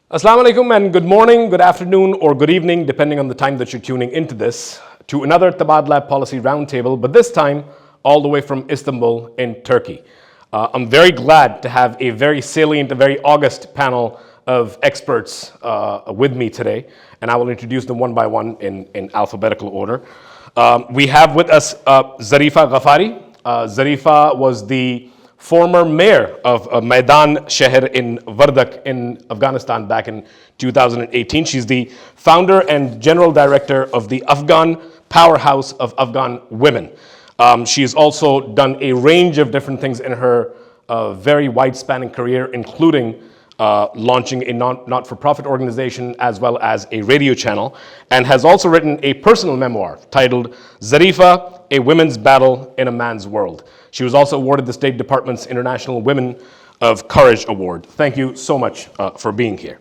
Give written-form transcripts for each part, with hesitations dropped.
Assalamu alaikum and good morning, good afternoon, or good evening, depending on the time that you're tuning into this, to another Tabadlab Policy Roundtable, but this time all the way from Istanbul in Turkey. I'm very glad to have a very salient, a very august panel of experts with me today, and I will introduce them one by one in alphabetical order. We have with us Zarifa Ghaffari. Zarifa was the former mayor of Maidan Sheher in Vardak in Afghanistan back in 2018. She's the founder and general director of the Afghan powerhouse of Afghan women. She's also done a range of different things in her very wide-spanning career, including launching a not-for-profit organization as well as a radio channel, and has also written a personal memoir titled Zarifa, A Women's Battle in a Man's World. She was also awarded the State Department's International Women of Courage Award. Thank you so much for being here.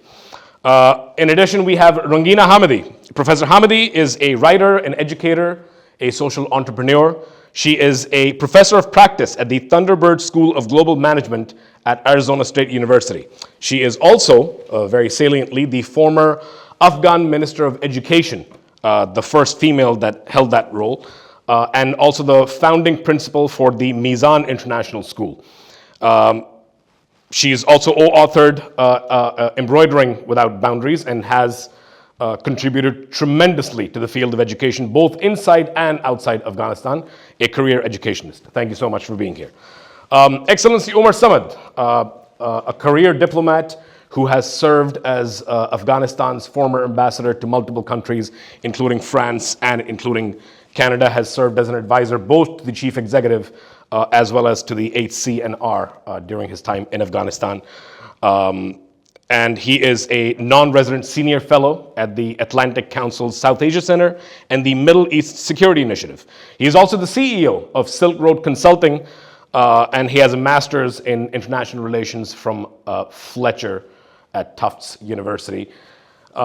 In addition, we have Rangina Hamidi. Professor Hamidi is a writer, an educator, a social entrepreneur. She is a professor of practice at the Thunderbird School of Global Management at Arizona State University. She is also, very saliently, the former Afghan Minister of Education, the first female that held that role, and also the founding principal for the Mizan International School. She is also authored Embroidering Without Boundaries and has contributed tremendously to the field of education, both inside and outside Afghanistan, a career educationist. Thank you so much for being here. Excellency Umar Samad, a career diplomat who has served as Afghanistan's former ambassador to multiple countries, including France and including Canada, has served as an advisor both to the chief executive as well as to the HCNR during his time in Afghanistan. And he is a non-resident senior fellow at the Atlantic Council's South Asia Center and the Middle East Security Initiative. He is also the CEO of Silk Road Consulting, and he has a master's in international relations from Fletcher at Tufts University.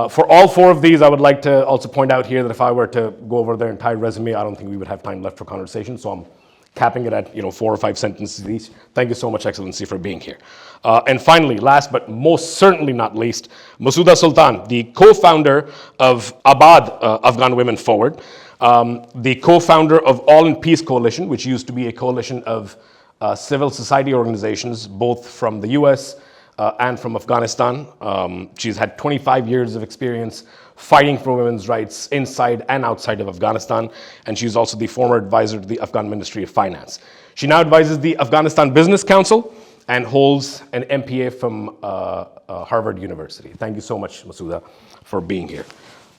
For all four of these, I would like to also point out here that if I were to go over their entire resume, I don't think we would have time left for conversation, so I'm capping it at 4 or 5 sentences each. Thank you so much, Excellency, for being here. And finally, last but most certainly not least, Masouda Sultan, the co-founder of Abad Afghan Women Forward, the co-founder of All in Peace Coalition, which used to be a coalition of civil society organizations, both from the US and from Afghanistan. She's had 25 years of experience fighting for women's rights inside and outside of Afghanistan, and she's also the former advisor to the Afghan Ministry of Finance. She now advises the Afghanistan Business Council and holds an MPA from Harvard University. Thank you so much, Masouda, for being here.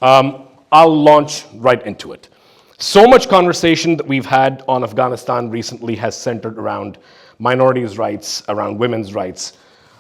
I'll launch right into it. So much conversation that we've had on Afghanistan recently has centered around minorities' rights, around women's rights.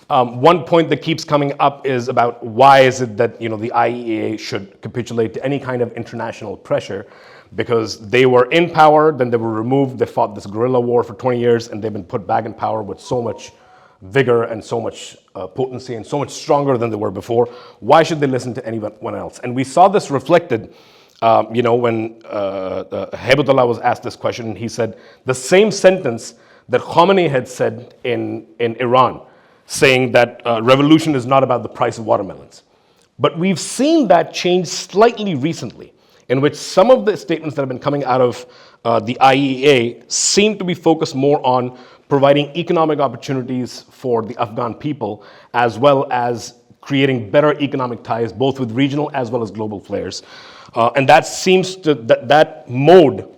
One point that keeps coming up is about why is it that the IEA should capitulate to any kind of international pressure, because they were in power, then they were removed, they fought this guerrilla war for 20 years, and they've been put back in power with so much vigor and so much potency and so much stronger than they were before. Why should they listen to anyone else? And we saw this reflected when Haibatullah was asked this question, and he said the same sentence that Khomeini had said in Iran, saying that revolution is not about the price of watermelons. But we've seen that change slightly recently, in which some of the statements that have been coming out of the IEA seem to be focused more on providing economic opportunities for the Afghan people, as well as creating better economic ties, both with regional as well as global players. And that seems to, that mode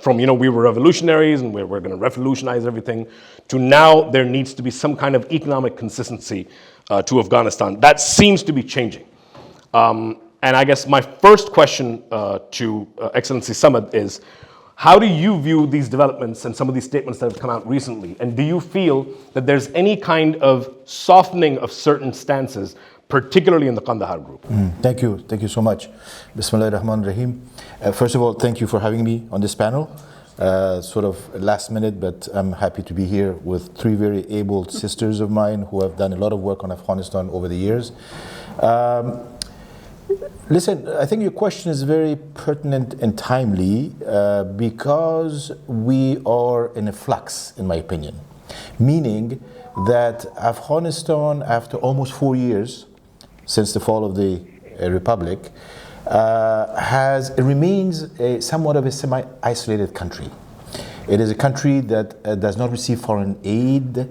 from, we were revolutionaries and we're going to revolutionize everything, to now there needs to be some kind of economic consistency to Afghanistan. That seems to be changing. And I guess my first question to Excellency Samad is, how do you view these developments and some of these statements that have come out recently? And do you feel that there's any kind of softening of certain stances, particularly in the Kandahar group? Thank you so much. Bismillahir Rahmanir Rahim. First of all, thank you for having me on this panel. Sort of last minute, but I'm happy to be here with 3 very able sisters of mine who have done a lot of work on Afghanistan over the years. Listen, I think your question is very pertinent and timely because we are in a flux, in my opinion. Meaning that Afghanistan, after almost 4 years, since the fall of the republic, remains somewhat of a semi-isolated country. It is a country that does not receive foreign aid,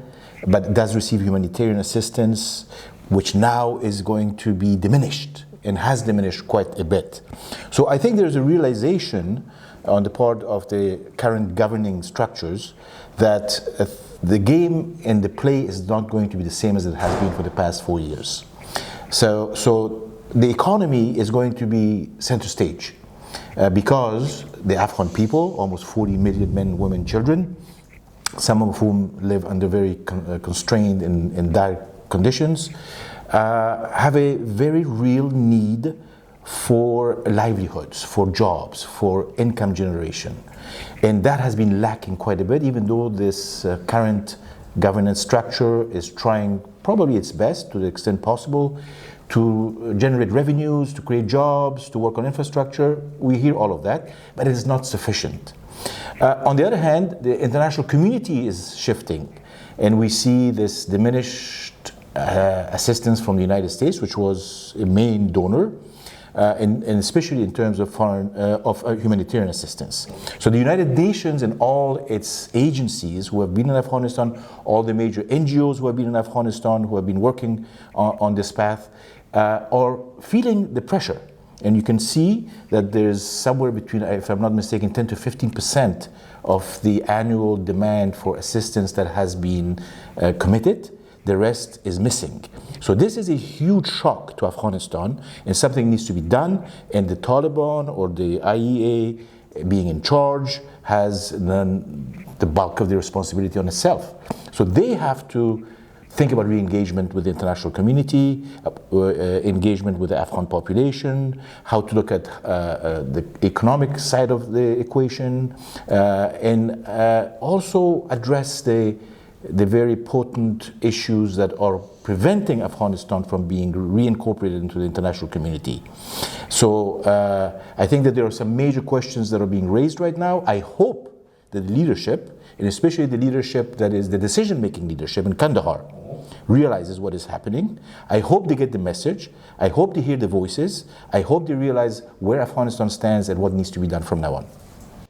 but does receive humanitarian assistance, which now is going to be diminished and has diminished quite a bit. So I think there's a realization on the part of the current governing structures that the game and the play is not going to be the same as it has been for the past 4 years. So the economy is going to be center stage because the Afghan people, almost 40 million men, women, children, some of whom live under very constrained and dire conditions, have a very real need for livelihoods, for jobs, for income generation. And that has been lacking quite a bit, even though this current governance structure is trying probably its best to the extent possible to generate revenues, to create jobs, to work on infrastructure. We hear all of that, but it is not sufficient. On the other hand, the international community is shifting, and we see this diminished assistance from the United States, which was a main donor, and especially in terms of humanitarian assistance. So the United Nations and all its agencies who have been in Afghanistan, all the major NGOs who have been in Afghanistan, who have been working on this path, are feeling the pressure. And you can see that there's somewhere between, if I'm not mistaken, 10 to 15% of the annual demand for assistance that has been committed. The rest is missing. So this is a huge shock to Afghanistan, and something needs to be done, and the Taliban or the IEA being in charge has the bulk of the responsibility on itself. So they have to think about re-engagement with the international community, engagement with the Afghan population, how to look at the economic side of the equation, and also address the very potent issues that are preventing Afghanistan from being reincorporated into the international community. So I think that there are some major questions that are being raised right now. I hope that the leadership, and especially the leadership that is the decision-making leadership in Kandahar, realizes what is happening. I hope they get the message. I hope they hear the voices. I hope they realize where Afghanistan stands and what needs to be done from now on.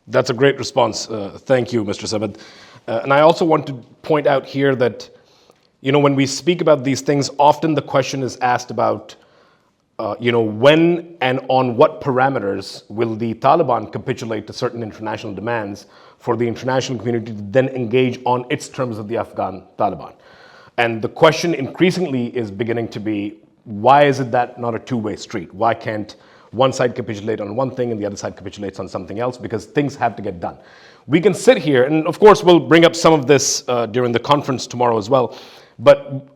That's a great response. Thank you, Mr. Samad. And I also want to point out here that, when we speak about these things, often the question is asked about, when and on what parameters will the Taliban capitulate to certain international demands for the international community to then engage on its terms with the Afghan Taliban. And the question increasingly is beginning to be, why is it that not a two-way street? Why can't one side capitulate on one thing and the other side capitulates on something else? Because things have to get done. We can sit here, and of course we'll bring up some of this during the conference tomorrow as well, but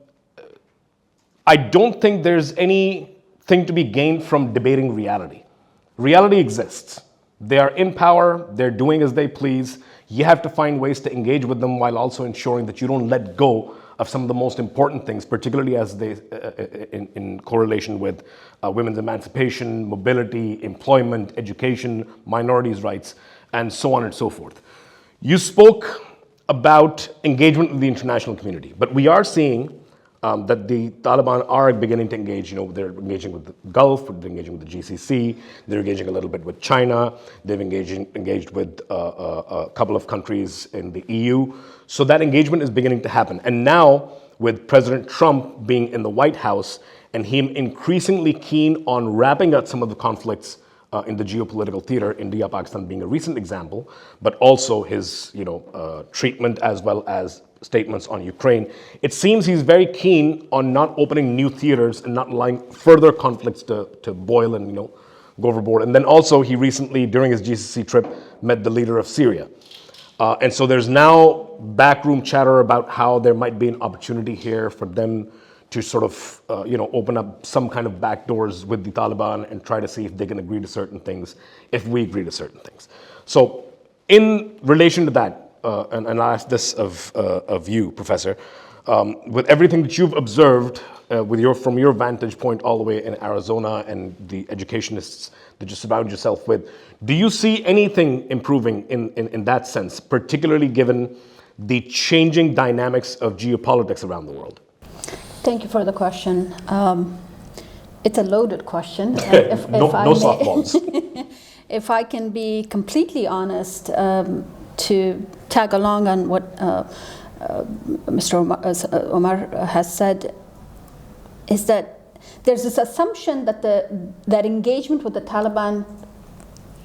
I don't think there's anything to be gained from debating reality. Reality exists. They are in power, they're doing as they please. You have to find ways to engage with them while also ensuring that you don't let go of some of the most important things, particularly as they in correlation with women's emancipation, mobility, employment, education, minorities' rights, and so on and so forth. You spoke about engagement with the international community, but we are seeing that the Taliban are beginning to engage. They're engaging with the Gulf, they're engaging with the GCC, they're engaging a little bit with China, they've engaged with a couple of countries in the EU. So that engagement is beginning to happen. And now, with President Trump being in the White House and him increasingly keen on wrapping up some of the conflicts in the geopolitical theater, India, Pakistan being a recent example, but also his treatment as well as statements on Ukraine, it seems he's very keen on not opening new theaters and not allowing further conflicts to boil and go overboard. And then also he recently, during his GCC trip, met the leader of Syria. And so there's now backroom chatter about how there might be an opportunity here for them to sort of, open up some kind of back doors with the Taliban and try to see if they can agree to certain things, if we agree to certain things. So in relation to that, and I'll ask this of you, Professor, with everything that you've observed from your vantage point all the way in Arizona and the educationists that you surround yourself with, do you see anything improving in that sense, particularly given the changing dynamics of geopolitics around the world? Thank you for the question. It's a loaded question. No softballs. If I can be completely honest, to tag along on what Mr. Omar has said, is that there's this assumption that that engagement with the Taliban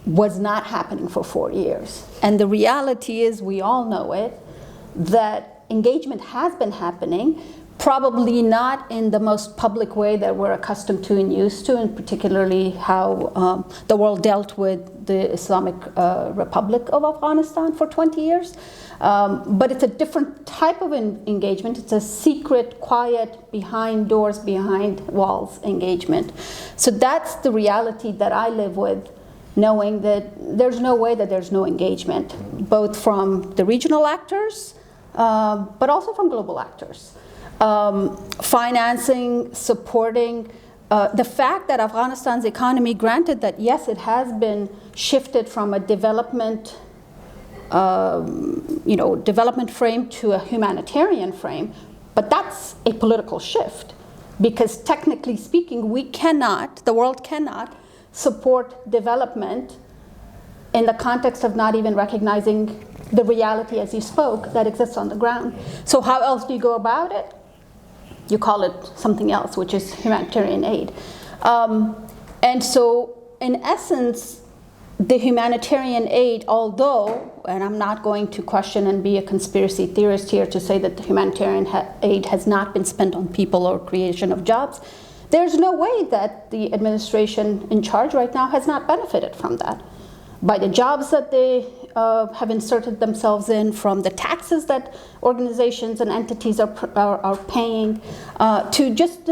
was not happening for 4 years. And the reality is, we all know it, that engagement has been happening, probably not in the most public way that we're accustomed to and used to, and particularly how the world dealt with the Islamic Republic of Afghanistan for 20 years. But it's a different type of engagement. It's a secret, quiet, behind doors, behind walls engagement. So that's the reality that I live with, knowing that there's no way that there's no engagement, both from the regional actors, but also from global actors. Financing, supporting, the fact that Afghanistan's economy, granted that yes, it has been shifted from a development frame to a humanitarian frame, but that's a political shift, because technically speaking, the world cannot support development in the context of not even recognizing the reality, as you spoke, that exists on the ground. So how else do you go about it? You call it something else, which is humanitarian aid. And so, in essence, the humanitarian aid, although, and I'm not going to question and be a conspiracy theorist here to say that the humanitarian aid has not been spent on people or creation of jobs, there's no way that the administration in charge right now has not benefited from that. By the jobs that they have inserted themselves in, from the taxes that organizations and entities are paying, to just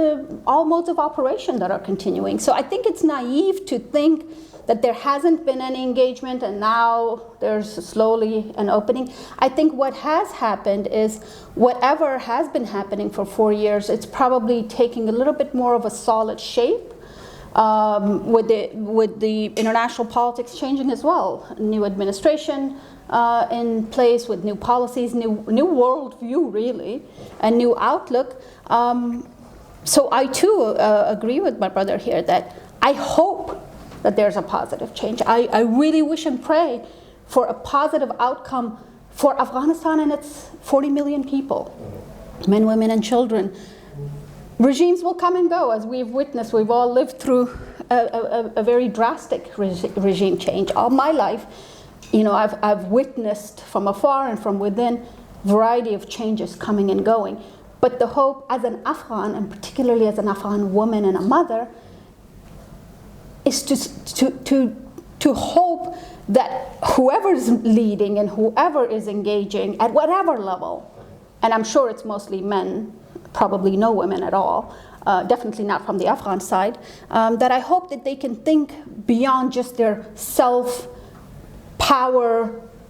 all modes of operation that are continuing. So I think it's naive to think that there hasn't been any engagement and now there's slowly an opening. I think what has happened is whatever has been happening for 4 years, it's probably taking a little bit more of a solid shape. With the international politics changing as well, new administration in place with new policies, new worldview really, a new outlook. So I too agree with my brother here that I hope that there's a positive change. I really wish and pray for a positive outcome for Afghanistan and its 40 million people, men, women, and children. Regimes will come and go, as we've witnessed. We've all lived through a very drastic regime change. All my life, I've witnessed from afar and from within a variety of changes coming and going. But the hope as an Afghan, and particularly as an Afghan woman and a mother, is to hope that whoever's leading and whoever is engaging at whatever level, and I'm sure it's mostly men, probably no women at all, definitely not from the Afghan side, that I hope that they can think beyond just their self-power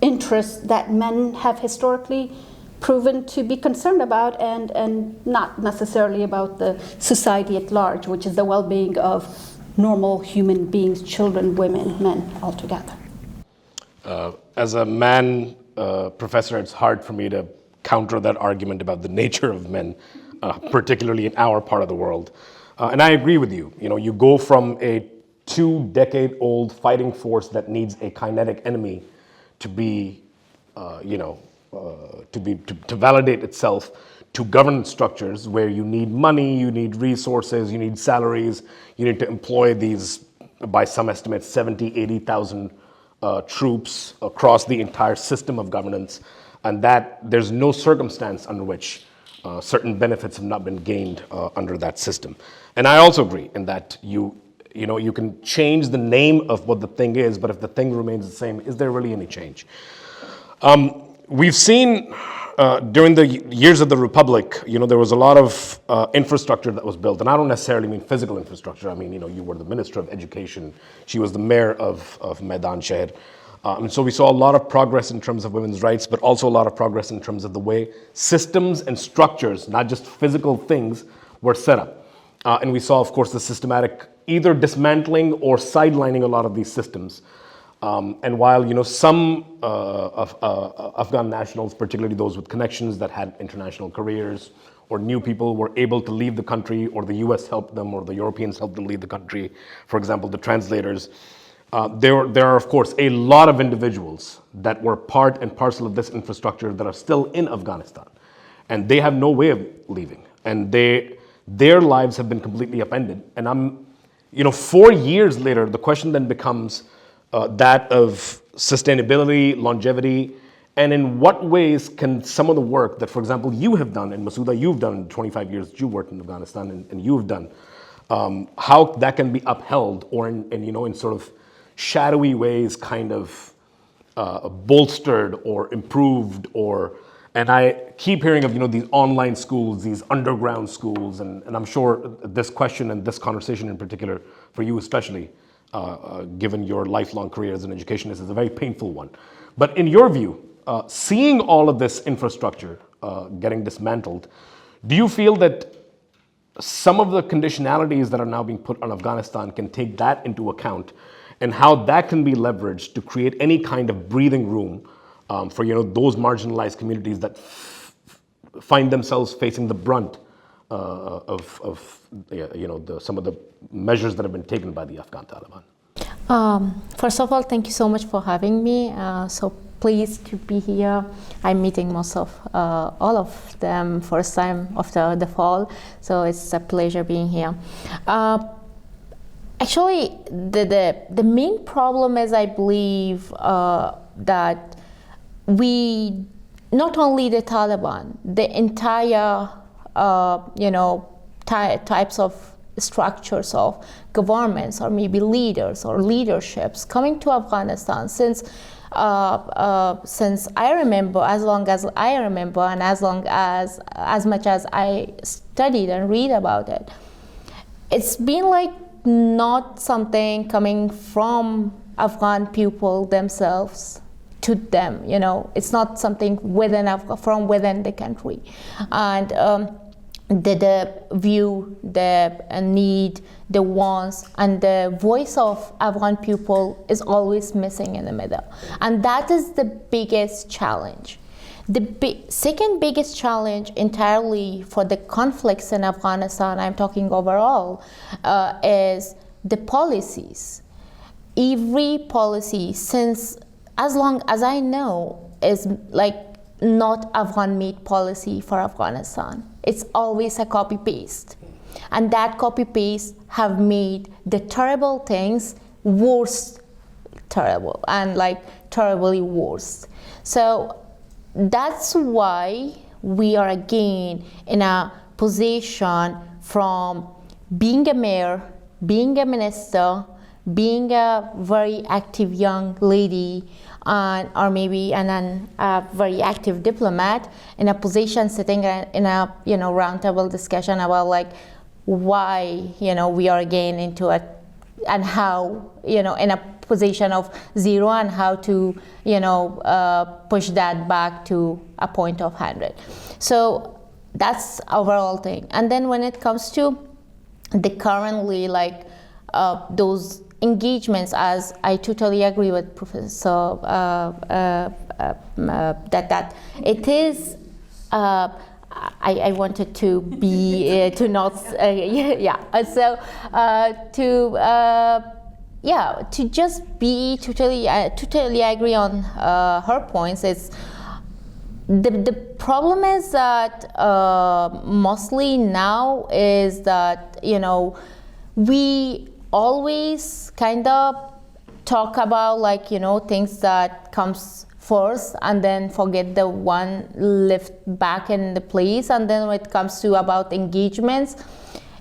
interests that men have historically proven to be concerned about, and not necessarily about the society at large, which is the well-being of normal human beings, children, women, men, altogether. As a man professor, it's hard for me to counter that argument about the nature of men, particularly in our part of the world. And I agree with you. You go from a 2-decade-old fighting force that needs a kinetic enemy to be, to validate itself, to governance structures where you need money, you need resources, you need salaries, you need to employ these, by some estimates, 70, 80,000 troops across the entire system of governance, and that there's no circumstance under which certain benefits have not been gained under that system. And I also agree in that you can change the name of what the thing is, but if the thing remains the same, is there really any change? We've seen during the years of the Republic, there was a lot of infrastructure that was built, and I don't necessarily mean physical infrastructure. I mean, you were the Minister of Education. She was the mayor of Maidan Sheher. And so we saw a lot of progress in terms of women's rights, but also a lot of progress in terms of the way systems and structures, not just physical things, were set up. And we saw, of course, the systematic either dismantling or sidelining a lot of these systems. And while some Afghan nationals, particularly those with connections that had international careers or new people were able to leave the country, or the US helped them, or the Europeans helped them leave the country. For example, the translators. There are, of course, a lot of individuals that were part and parcel of this infrastructure that are still in Afghanistan. And they have no way of leaving. And their lives have been completely upended. And 4 years later, the question then becomes that of sustainability, longevity, and in what ways can some of the work that, for example, you have done, and Masouda, you've done in 25 years that you worked in Afghanistan, and you've done, how that can be upheld, or in sort of shadowy ways kind of bolstered or improved, and I keep hearing of these online schools, these underground schools, and I'm sure this question and this conversation in particular, for you especially, given your lifelong career as an educationist, is a very painful one. But in your view, seeing all of this infrastructure getting dismantled, do you feel that some of the conditionalities that are now being put on Afghanistan can take that into account, and how that can be leveraged to create any kind of breathing room for those marginalized communities that find themselves facing the brunt of some of the measures that have been taken by the Afghan Taliban? First of all, thank you so much for having me. So pleased to be here. I'm meeting most of all of them first time after the fall, so it's a pleasure being here. Actually, the main problem is, I believe, that we, not only the Taliban, the entire types of structures of governments, or maybe leaders or leaderships coming to Afghanistan since I remember, as long as I remember, and as much as I studied and read about it, it's been like not something coming from Afghan people themselves to them. It's not something from within the country, and the view, the need, the wants, and the voice of Afghan people is always missing in the middle. And that is the biggest challenge. The second biggest challenge entirely for the conflicts in Afghanistan, I'm talking overall, is the policies. Every policy, since as long as I know, is like not Afghan-made policy for Afghanistan. It's always a copy-paste. And that copy-paste have made the terrible things worse, terrible, and terribly worse. So that's why we are again in a position from being a mayor, being a minister, being a very active young lady, or maybe a very active diplomat, in a position sitting in a roundtable discussion about why we are again into it, and how in a position of zero, and how to push that back to a point of 100. So that's overall thing. And then when it comes to the currently those engagements, as I totally agree with Professor that it is. I wanted to be to not to just be totally agree on her points. It's the problem is that mostly now is that we always kind of talk about things that comes first, and then forget the one left back in the place. And then when it comes to about engagements,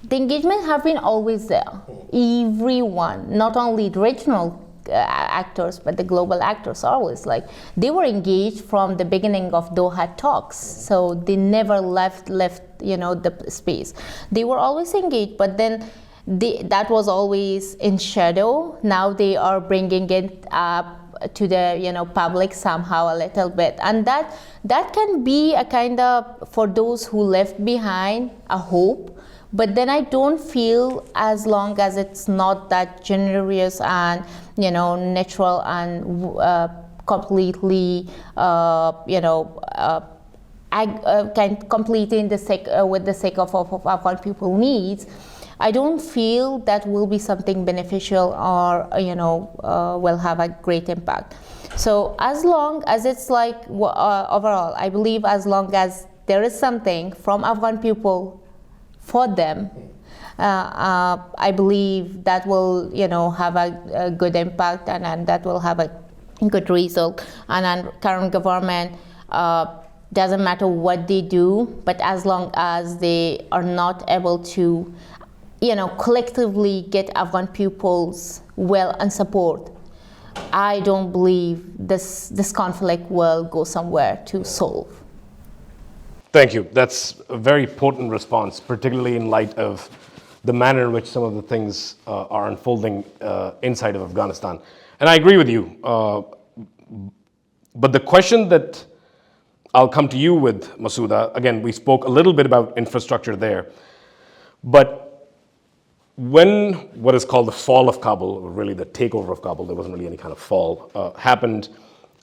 the engagements have been always there. Everyone, not only the regional actors, but the global actors, always they were engaged from the beginning of Doha talks. So they never left the space. They were always engaged, but then that was always in shadow. Now they are bringing it up to the public somehow a little bit, and that can be a kind of, for those who left behind, a hope. But then I don't feel, as long as it's not that generous and natural and completely can complete in the sake with the sake of Afghan people needs, I don't feel that will be something beneficial or will have a great impact. So as long as it's like overall, I believe as long as there is something from Afghan people for them, I believe that will have a good impact and that will have a good result. And then current government doesn't matter what they do, but as long as they are not able to collectively get Afghan pupils well and support, I don't believe this conflict will go somewhere to solve. Thank you. That's a very potent response, particularly in light of the manner in which some of the things are unfolding inside of Afghanistan. And I agree with you. But the question that I'll come to you with, Masouda, again, we spoke a little bit about infrastructure there, but when what is called the fall of Kabul, or really the takeover of Kabul, there wasn't really any kind of fall, happened,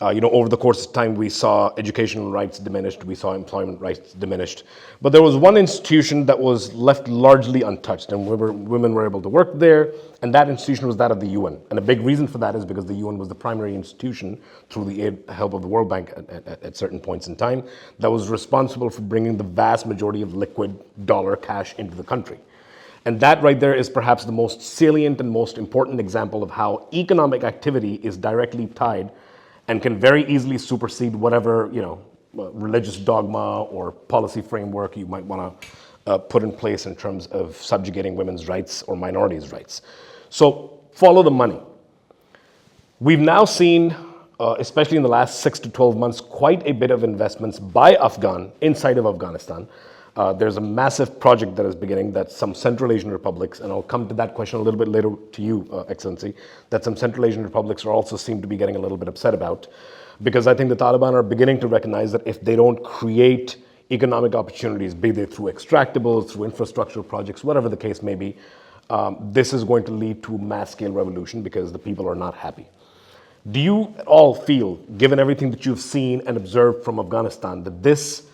over the course of time, we saw educational rights diminished, we saw employment rights diminished. But there was one institution that was left largely untouched, and women were able to work there, and that institution was that of the UN. And a big reason for that is because the UN was the primary institution, through the help of the World Bank at certain points in time, that was responsible for bringing the vast majority of liquid dollar cash into the country. And that right there is perhaps the most salient and most important example of how economic activity is directly tied and can very easily supersede whatever religious dogma or policy framework you might want to put in place in terms of subjugating women's rights or minorities' rights. So follow the money. We've now seen, especially in the last 6 to 12 months, quite a bit of investments by Afghan inside of Afghanistan. There's a massive project that is beginning that some Central Asian republics, and I'll come to that question a little bit later to you, Excellency, that some Central Asian republics are also seem to be getting a little bit upset about, because I think the Taliban are beginning to recognize that if they don't create economic opportunities, be they through extractables, through infrastructural projects, whatever the case may be, this is going to lead to mass-scale revolution because the people are not happy. Do you at all feel, given everything that you've seen and observed from Afghanistan, that this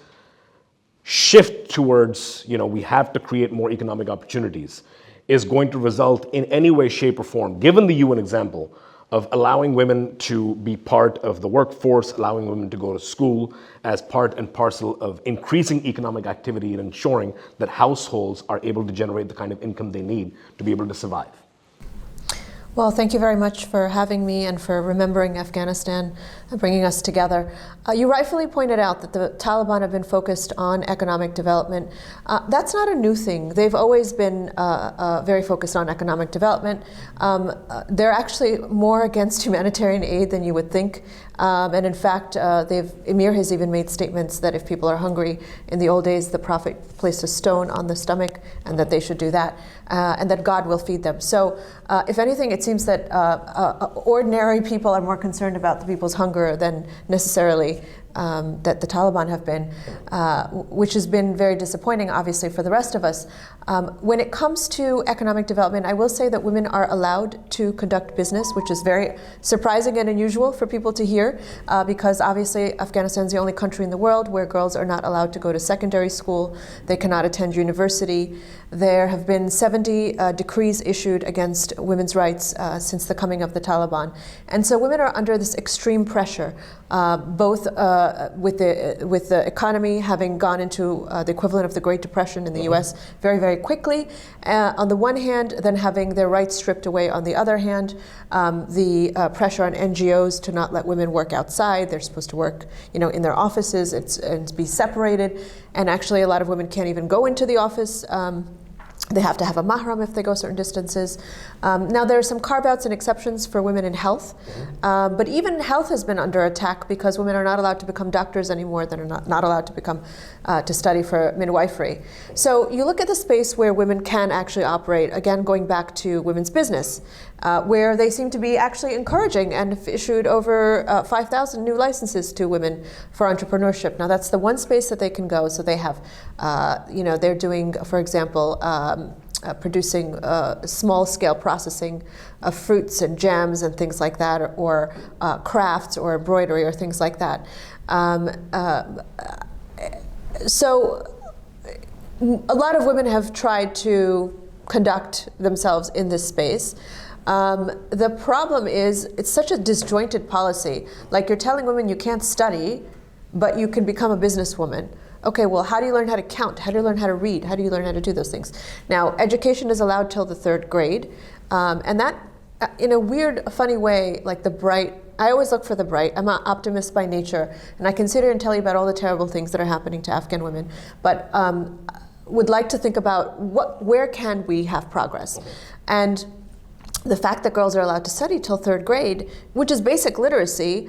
shift towards, we have to create more economic opportunities is going to result in any way, shape, or form, given the UN example of allowing women to be part of the workforce, allowing women to go to school as part and parcel of increasing economic activity and ensuring that households are able to generate the kind of income they need to be able to survive? Well, thank you very much for having me and for remembering Afghanistan and bringing us together. You rightfully pointed out that the Taliban have been focused on economic development. That's not a new thing. They've always been very focused on economic development. They're actually more against humanitarian aid than you would think. And in fact, Emir has even made statements that if people are hungry, in the old days, the Prophet placed a stone on the stomach and that they should do that, and that God will feed them. So if anything, it seems that ordinary people are more concerned about the people's hunger than necessarily that the Taliban have been, which has been very disappointing, obviously, for the rest of us. When it comes to economic development, I will say that women are allowed to conduct business, which is very surprising and unusual for people to hear, because obviously Afghanistan is the only country in the world where girls are not allowed to go to secondary school, they cannot attend university. There have been 70 decrees issued against women's rights since the coming of the Taliban. And so women are under this extreme pressure, both with the economy having gone into the equivalent of the Great Depression in the US very, very quickly, on the one hand, then having their rights stripped away on the other hand, the pressure on NGOs to not let women work outside. They're supposed to work, in their offices and be separated, and actually a lot of women can't even go into the office. They have to have a mahram if they go certain distances. Now there are some carve-outs and exceptions for women in health, but even health has been under attack because women are not allowed to become doctors anymore. They're not allowed to become to study for midwifery. So you look at the space where women can actually operate, again going back to women's business, where they seem to be actually encouraging and have issued over 5,000 new licenses to women for entrepreneurship. Now that's the one space that they can go. So they have, they're doing, for example, producing small-scale processing of fruits and jams and things like that, or So a lot of women have tried to conduct themselves in this space. The problem is it's such a disjointed policy. Like you're telling women you can't study, but you can become a businesswoman. Okay, well, how do you learn how to count? How do you learn how to read? How do you learn how to do those things? Now, education is allowed till the 3rd grade, and that, in a weird, funny way, like the bright, I always look for the bright. I'm an optimist by nature, and I can sit here and tell you about all the terrible things that are happening to Afghan women, but would like to think about where can we have progress? And the fact that girls are allowed to study till 3rd grade, which is basic literacy,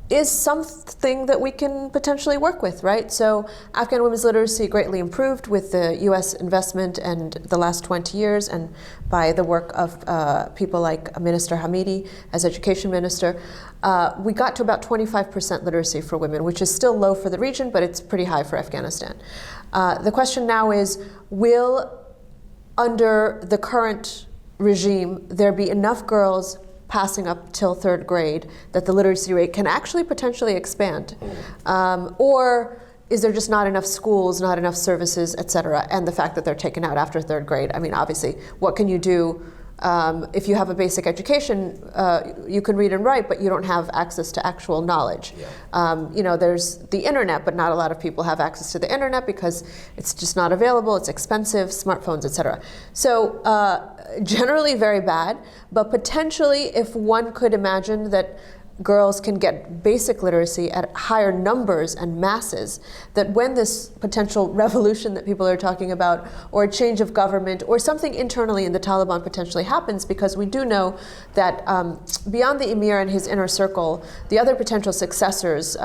is something that we can potentially work with, right? So Afghan women's literacy greatly improved with the US investment and the last 20 years, and by the work of people like Minister Hamidi as education minister. We got to about 25% literacy for women, which is still low for the region, but it's pretty high for Afghanistan. The question now is, will, under the current regime, there be enough girls passing up till 3rd grade that the literacy rate can actually potentially expand? Or is there just not enough schools, not enough services, et cetera, and the fact that they're taken out after 3rd grade? I mean, obviously, what can you do if you have a basic education? You can read and write, but you don't have access to actual knowledge. There's the internet, but not a lot of people have access to the internet because it's just not available, it's expensive, smartphones, et cetera. So generally very bad, but potentially if one could imagine that girls can get basic literacy at higher numbers and masses, that when this potential revolution that people are talking about, or a change of government, or something internally in the Taliban potentially happens, because we do know that beyond the emir and his inner circle, the other potential successors,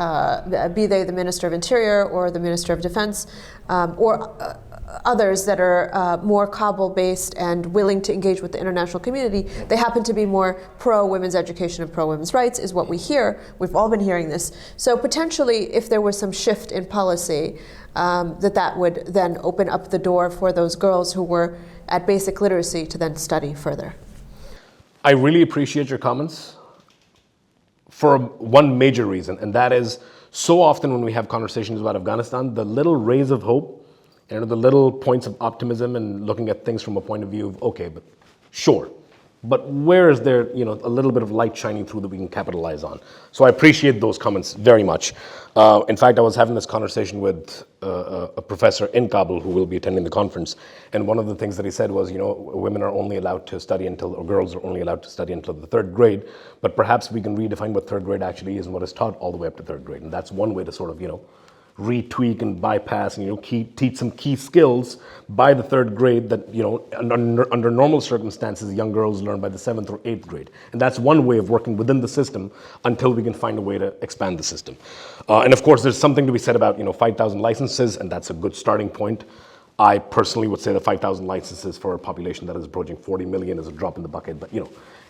be they the Minister of Interior or the Minister of Defense, or others that are more Kabul-based and willing to engage with the international community, they happen to be more pro-women's education and pro-women's rights, is what we hear. We've all been hearing this. So potentially, if there was some shift in policy, that would then open up the door for those girls who were at basic literacy to then study further. I really appreciate your comments for one major reason, and that is, so often when we have conversations about Afghanistan, the little rays of hope and the little points of optimism and looking at things from a point of view of, okay, but sure, but where is there, a little bit of light shining through that we can capitalize on? So I appreciate those comments very much. In fact, I was having this conversation with a professor in Kabul who will be attending the conference, and one of the things that he said was, women are only allowed to study until, or girls are only allowed to study until the 3rd grade, but perhaps we can redefine what 3rd grade actually is and what is taught all the way up to 3rd grade, and that's one way to sort of, retweak and bypass and teach some key skills by the 3rd grade that under normal circumstances young girls learn by the 7th or 8th grade, and that's one way of working within the system until we can find a way to expand the system. And of course there's something to be said about 5,000 licenses, and that's a good starting point. I personally would say that 5,000 licenses for a population that is approaching 40 million is a drop in the bucket, but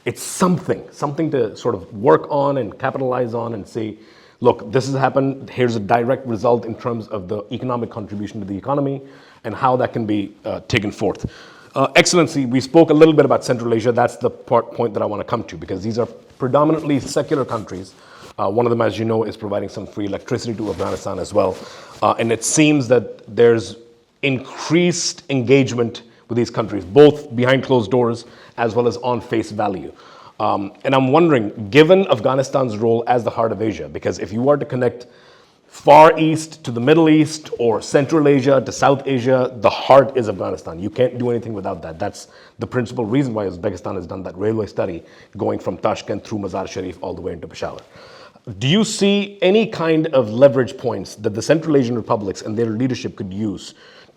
it's something to sort of work on and capitalize on and say, look, this has happened, here's a direct result in terms of the economic contribution to the economy and how that can be taken forth. Excellency, we spoke a little bit about Central Asia. That's the point that I want to come to, because these are predominantly secular countries. One of them, as you know, is providing some free electricity to Afghanistan as well. And it seems that there's increased engagement with these countries, both behind closed doors as well as on face value. And I'm wondering, given Afghanistan's role as the heart of Asia, because if you are to connect Far East to the Middle East or Central Asia to South Asia, the heart is Afghanistan. You can't do anything without that. That's the principal reason why Uzbekistan has done that railway study going from Tashkent through Mazar Sharif all the way into Peshawar. Do you see any kind of leverage points that the Central Asian republics and their leadership could use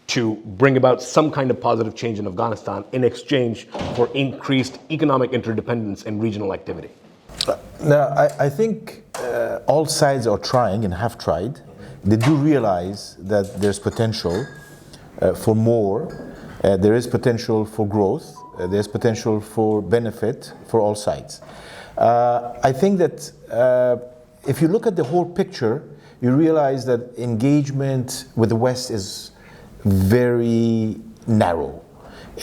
to bring about some kind of positive change in Afghanistan in exchange for increased economic interdependence and regional activity? Now, I think all sides are trying and have tried. They do realize that there's potential for more. There is potential for growth. There's potential for benefit for all sides. I think that if you look at the whole picture, you realize that engagement with the West is very narrow,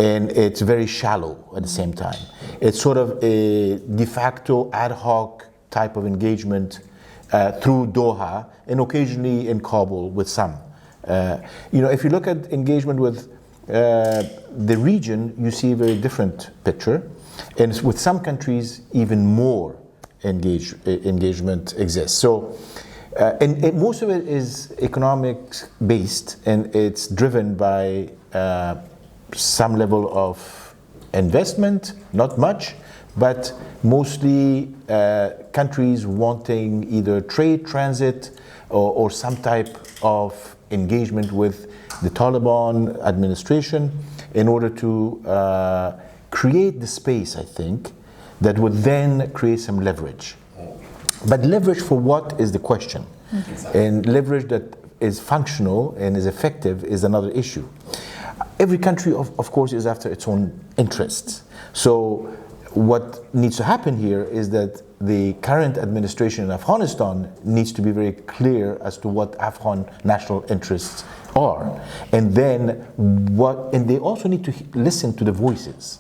and it's very shallow at the same time. It's sort of a de facto ad hoc type of engagement through Doha and occasionally in Kabul with some If you look at engagement with the region, you see a very different picture. And with some countries, even more engagement exists. So, and most of it is economics based, and it's driven by some level of investment, not much, but mostly countries wanting either trade, transit, or some type of engagement with the Taliban administration in order to create the space, I think, that would then create some leverage. But leverage for what is the question? And leverage that is functional and is effective is another issue. Every country, of course, is after its own interests. So what needs to happen here is that the current administration in Afghanistan needs to be very clear as to what Afghan national interests are. And then they also need to listen to the voices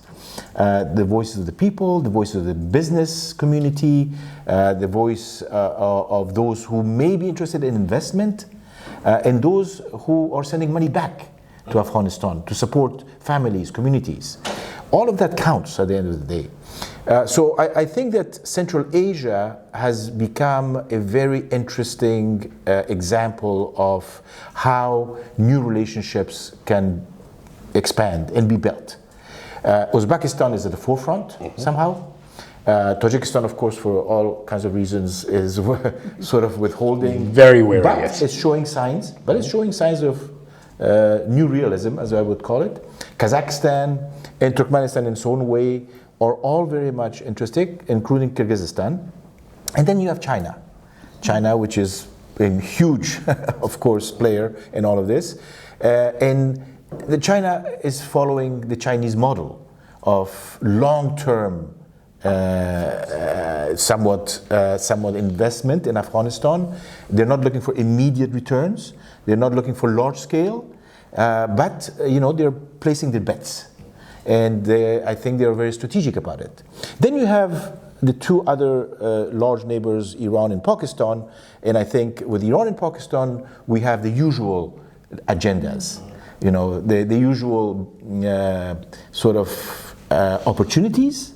of the people, the voices of the business community, the voice of those who may be interested in investment, and those who are sending money back to Afghanistan to support families, communities. All of that counts at the end of the day. So I think that Central Asia has become a very interesting example of how new relationships can expand and be built. Uzbekistan is at the forefront somehow. Tajikistan, of course, for all kinds of reasons, is sort of withholding. Very wary, but yes. it's showing signs. But it's showing signs of new realism, as I would call it. Kazakhstan and Turkmenistan, in its own way, are all very much interested, including Kyrgyzstan. And then you have China. China, which is a huge, of course, player in all of this. And China is following the Chinese model of long-term, somewhat investment in Afghanistan. They're not looking for immediate returns. They're not looking for large scale, but they're placing their bets. And I think they're very strategic about it. Then you have the two other large neighbors, Iran and Pakistan. And I think with Iran and Pakistan, we have the usual agendas. The usual sort of opportunities,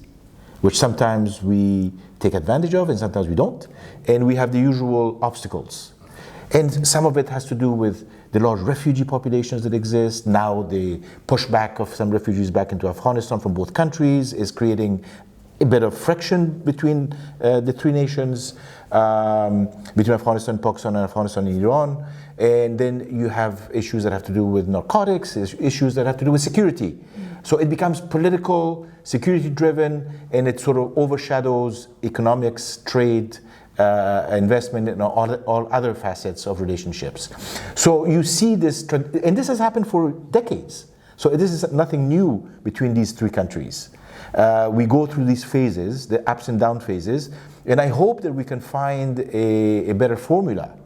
which sometimes we take advantage of and sometimes we don't. And we have the usual obstacles. And some of it has to do with the large refugee populations that exist. Now the pushback of some refugees back into Afghanistan from both countries is creating a bit of friction between the three nations, between Afghanistan, Pakistan, and Afghanistan and Iran. And then you have issues that have to do with narcotics, issues that have to do with security. So it becomes political, security-driven, and it sort of overshadows economics, trade, investment, and all other facets of relationships. So you see this, and this has happened for decades. So this is nothing new between these three countries. We go through these phases, the ups and down phases, and I hope that we can find a better formula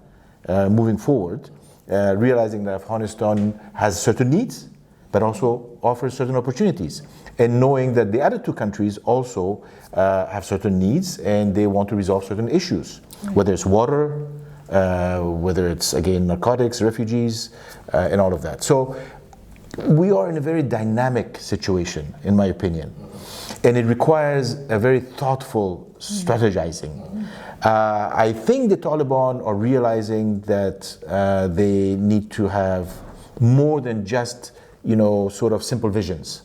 moving forward, realizing that Afghanistan has certain needs, but also offers certain opportunities. And knowing that the other two countries also have certain needs and they want to resolve certain issues, whether it's water, whether it's, again, narcotics, refugees, and all of that. So we are in a very dynamic situation, in my opinion. And it requires a very thoughtful strategizing. I think the Taliban are realizing that they need to have more than just sort of simple visions.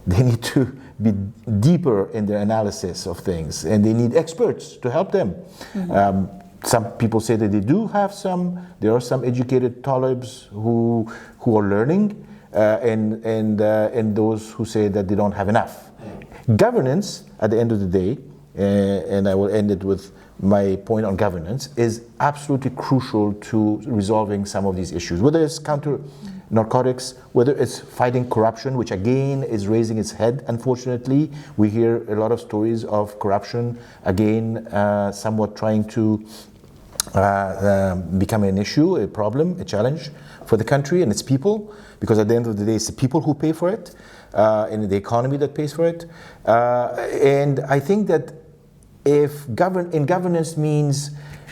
They need to be deeper in their analysis of things, and they need experts to help them. Some people say that they do have there are some educated Talibs who are learning, and those who say that they don't have enough. Governance, at the end of the day, and I will end it with my point on governance, is absolutely crucial to resolving some of these issues, whether it's counter narcotics, whether it's fighting corruption, which again is raising its head, unfortunately. We hear a lot of stories of corruption, again, somewhat trying to become an issue, a problem, a challenge for the country and its people, because at the end of the day, it's the people who pay for it, and the economy that pays for it. And I think that if governance means,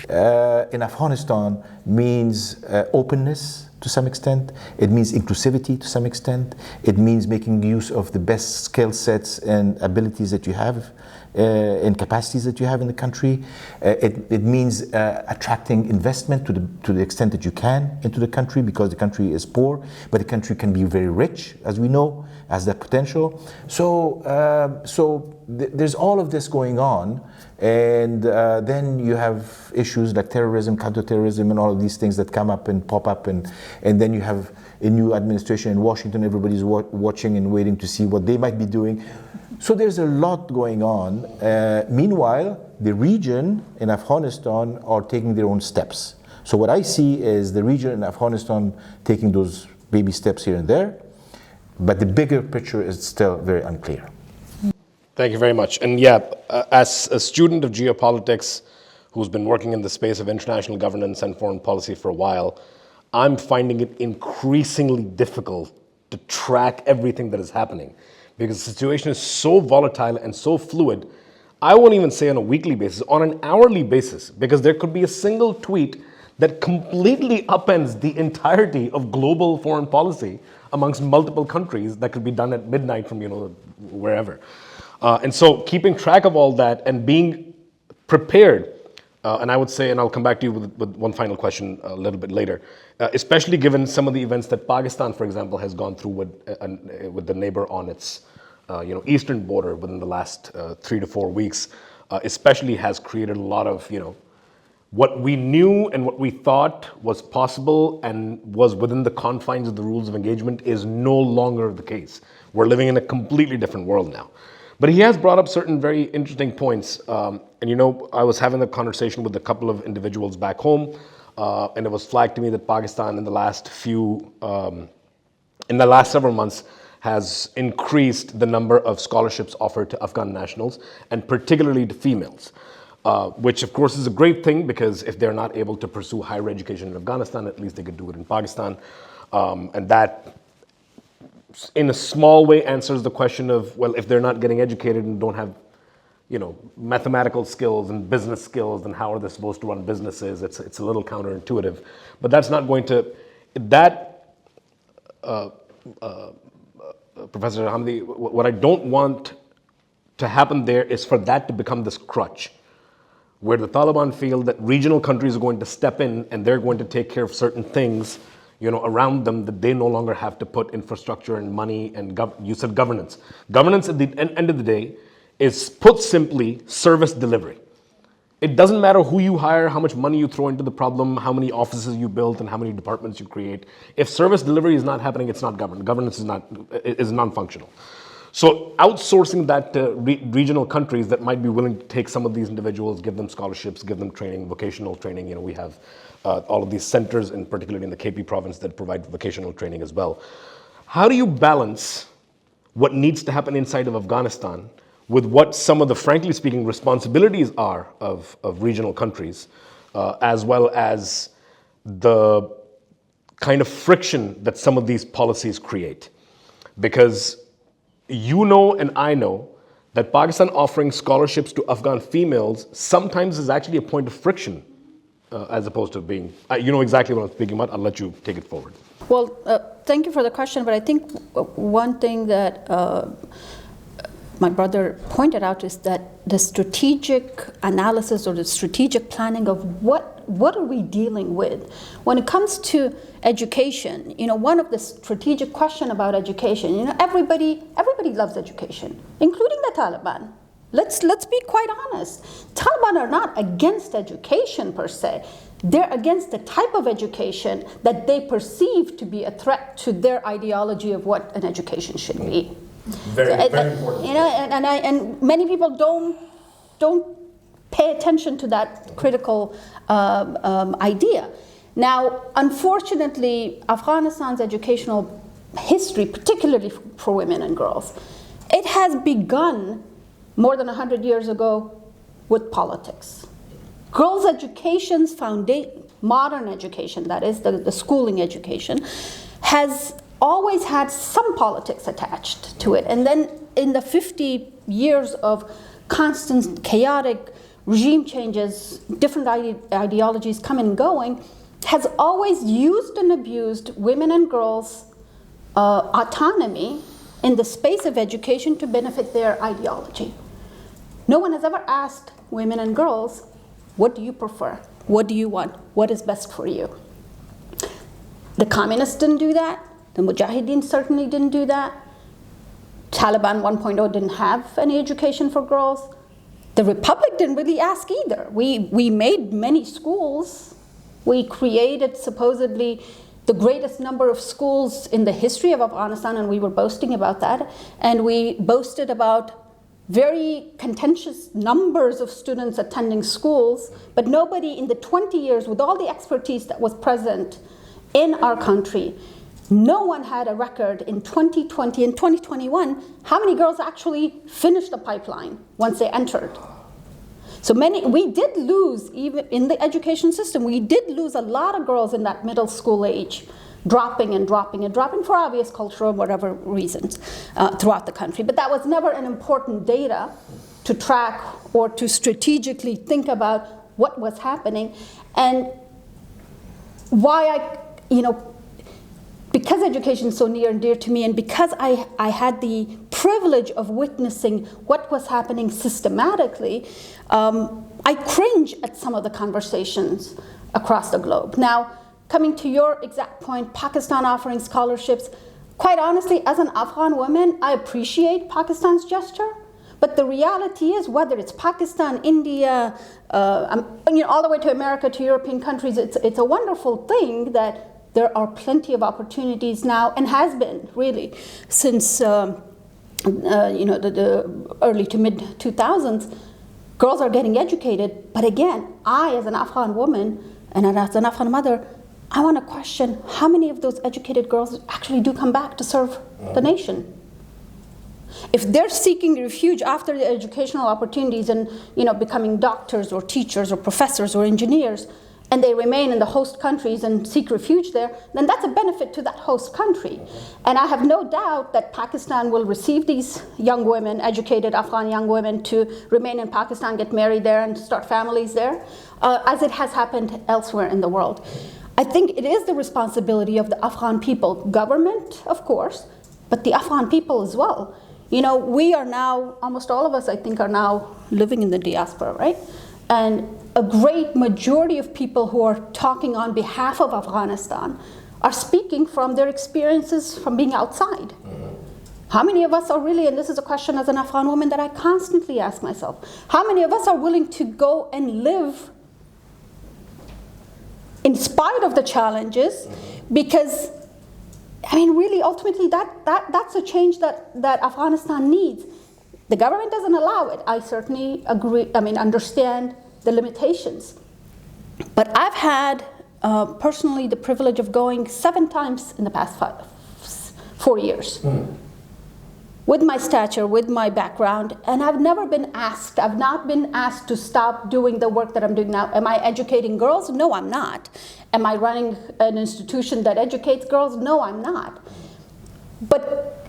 in Afghanistan, means openness, to some extent. It means inclusivity to some extent. It means making use of the best skill sets and abilities that you have and capacities that you have in the country. It means attracting investment to the extent that you can into the country, because the country is poor, but the country can be very rich, as we know, has that potential. So there's all of this going on, and then you have issues like terrorism, counterterrorism, and all of these things that come up and pop up, and then you have a new administration in Washington. Everybody's watching and waiting to see what they might be doing. So there's a lot going on. Meanwhile, the region in Afghanistan are taking their own steps. So what I see is the region in Afghanistan taking those baby steps here and there, but the bigger picture is still very unclear. Thank you very much. And yeah, as a student of geopolitics who's been working in the space of international governance and foreign policy for a while, I'm finding it increasingly difficult to track everything that is happening, because the situation is so volatile and so fluid. I won't even say on a weekly basis, on an hourly basis, because there could be a single tweet that completely upends the entirety of global foreign policy amongst multiple countries that could be done at midnight from, wherever. And so keeping track of all that and being prepared, and I would say, and I'll come back to you with one final question a little bit later, especially given some of the events that Pakistan, for example, has gone through with the neighbor on its eastern border within the last 3 to 4 weeks, especially has created a lot of, what we knew and what we thought was possible and was within the confines of the rules of engagement is no longer the case. We're living in a completely different world now. But he has brought up certain very interesting points. And I was having a conversation with a couple of individuals back home, and it was flagged to me that Pakistan in the last several months has increased the number of scholarships offered to Afghan nationals, and particularly to females. Which of course is a great thing, because if they're not able to pursue higher education in Afghanistan, at least they could do it in Pakistan. And that, in a small way, answers the question of, well, if they're not getting educated and don't have, mathematical skills and business skills, then how are they supposed to run businesses? It's a little counterintuitive. But that's not going to, Professor Hamdi, what I don't want to happen there is for that to become this crutch, where the Taliban feel that regional countries are going to step in and they're going to take care of certain things, around them, that they no longer have to put infrastructure and money and you said governance. Governance at the end of the day is, put simply, service delivery. It doesn't matter who you hire, how much money you throw into the problem, how many offices you build, and how many departments you create. If service delivery is not happening, it's not government. Governance is non-functional. So outsourcing that to regional countries that might be willing to take some of these individuals, give them scholarships, give them training, vocational training. We have all of these centers, and particularly in the KP province, that provide vocational training as well. How do you balance what needs to happen inside of Afghanistan with what some of the, frankly speaking, responsibilities are of regional countries, as well as the kind of friction that some of these policies create? Because and I know that Pakistan offering scholarships to Afghan females sometimes is actually a point of friction, as opposed to being, you know exactly what I'm speaking about. I'll let you take it forward. Well, thank you for the question, but I think one thing that my brother pointed out is that the strategic analysis or the strategic planning of what are we dealing with when it comes to education. One of the strategic question about education, everybody loves education, including the Taliban. Let's be quite honest. Taliban are not against education per se. They're against the type of education that they perceive to be a threat to their ideology of what an education should be. Very important. And many people don't pay attention to that critical idea. Now, unfortunately, Afghanistan's educational history, particularly for women and girls, it has begun more than 100 years ago with politics. Girls' education's foundation, modern education, that is, the schooling education, has always had some politics attached to it. And then in the 50 years of constant chaotic regime changes, different ideologies coming and going, has always used and abused women and girls' autonomy in the space of education to benefit their ideology. No one has ever asked women and girls, what do you prefer? What do you want? What is best for you? The communists didn't do that. The Mujahideen certainly didn't do that. Taliban 1.0 didn't have any education for girls. The Republic didn't really ask either. We made many schools. We created supposedly the greatest number of schools in the history of Afghanistan, and we were boasting about that. And we boasted about very contentious numbers of students attending schools, but nobody in the 20 years, with all the expertise that was present in our country, no one had a record in 2020 and 2021 how many girls actually finished the pipeline once they entered. So we did lose, even in the education system, we did lose a lot of girls in that middle school age, dropping and dropping and dropping for obvious cultural and whatever reasons throughout the country. But that was never an important data to track or to strategically think about what was happening. And why because education is so near and dear to me, and because I had the privilege of witnessing what was happening systematically, I cringe at some of the conversations across the globe. Now, coming to your exact point, Pakistan offering scholarships, quite honestly, as an Afghan woman, I appreciate Pakistan's gesture. But the reality is, whether it's Pakistan, India, all the way to America, to European countries, it's a wonderful thing that there are plenty of opportunities now, and has been really since the early to mid 2000s. Girls are getting educated, but again, I, as an Afghan woman and as an Afghan mother, I want to question how many of those educated girls actually do come back to serve the nation. If they're seeking refuge after the educational opportunities and becoming doctors or teachers or professors or engineers, and they remain in the host countries and seek refuge there, then that's a benefit to that host country. And I have no doubt that Pakistan will receive these young women, educated Afghan young women, to remain in Pakistan, get married there, and start families there, as it has happened elsewhere in the world. I think it is the responsibility of the Afghan people, government, of course, but the Afghan people as well. We are now, almost all of us, I think, are now living in the diaspora, right? And a great majority of people who are talking on behalf of Afghanistan are speaking from their experiences from being outside. How many of us are really, and this is a question as an Afghan woman that I constantly ask myself, how many of us are willing to go and live in spite of the challenges? Because, really, ultimately, that's a change that Afghanistan needs. The government doesn't allow it. I certainly understand the limitations. But I've had, personally, the privilege of going 7 times in the past 4 years. With my stature, with my background, and I've not been asked to stop doing the work that I'm doing now. Am I educating girls? No, I'm not. Am I running an institution that educates girls? No, I'm not. But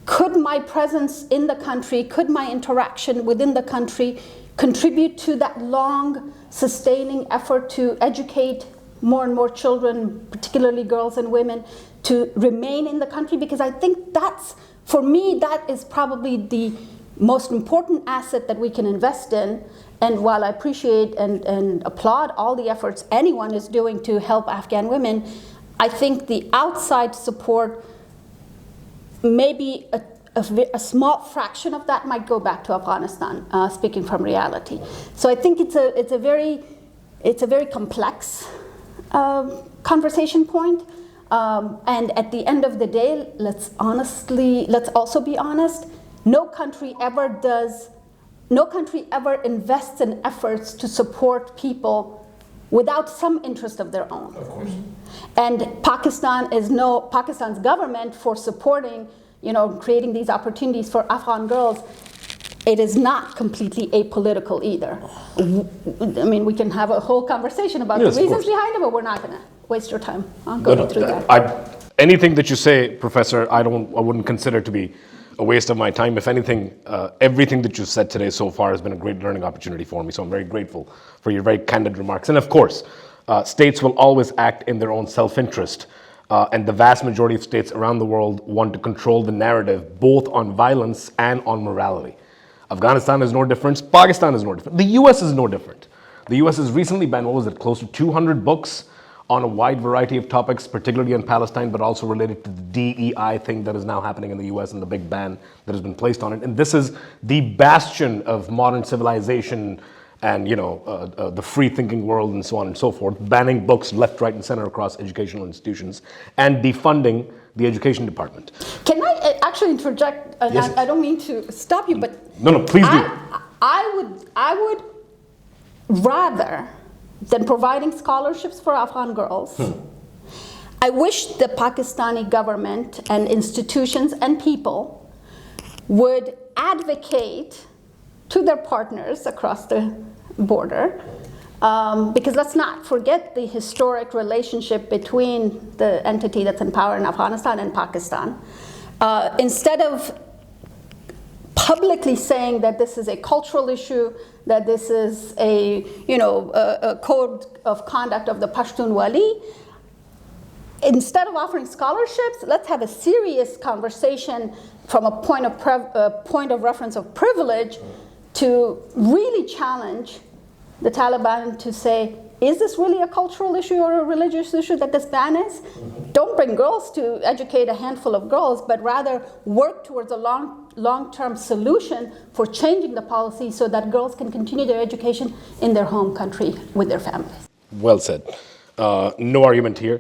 could my presence in the country, could my interaction within the country contribute to that long, sustaining effort to educate more and more children, particularly girls and women, to remain in the country? Because I think for me, that is probably the most important asset that we can invest in. And while I appreciate and applaud all the efforts anyone is doing to help Afghan women, I think the outside support, maybe a small fraction of that might go back to Afghanistan, speaking from reality. So I think it's a very complex conversation point. And at the end of the day, let's also be honest, no country ever invests in efforts to support people without some interest of their own. Of course. And Pakistan's government, for supporting, creating these opportunities for Afghan girls, it is not completely apolitical either. We can have a whole conversation about the reasons behind it, but we're not going to waste your time on going through that. Anything that you say, Professor, I wouldn't consider to be a waste of my time. If anything, everything that you said today so far has been a great learning opportunity for me. So I'm very grateful for your very candid remarks. And of course, states will always act in their own self-interest. And the vast majority of states around the world want to control the narrative, both on violence and on morality. Afghanistan is no different. Pakistan is no different. The US is no different. The US has recently banned, what was it, close to 200 books on a wide variety of topics, particularly in Palestine, but also related to the DEI thing that is now happening in the US and the big ban that has been placed on it. And this is the bastion of modern civilization and the free-thinking world and so on and so forth, banning books left, right, and center across educational institutions and defunding the education department. Can I actually interject? Yes. I don't mean to stop you, but No, please do. I would rather than providing scholarships for Afghan girls, I wish the Pakistani government and institutions and people would advocate to their partners across the border, because let's not forget the historic relationship between the entity that's in power in Afghanistan and Pakistan. Instead of publicly saying that this is a cultural issue, that this is a code of conduct of the Pashtun Wali, instead of offering scholarships, let's have a serious conversation from a point of reference of privilege to really challenge the Taliban to say, is this really a cultural issue or a religious issue that this ban is? Don't bring girls to educate a handful of girls, but rather work towards a long-term solution for changing the policy so that girls can continue their education in their home country with their families. Well said. No argument here.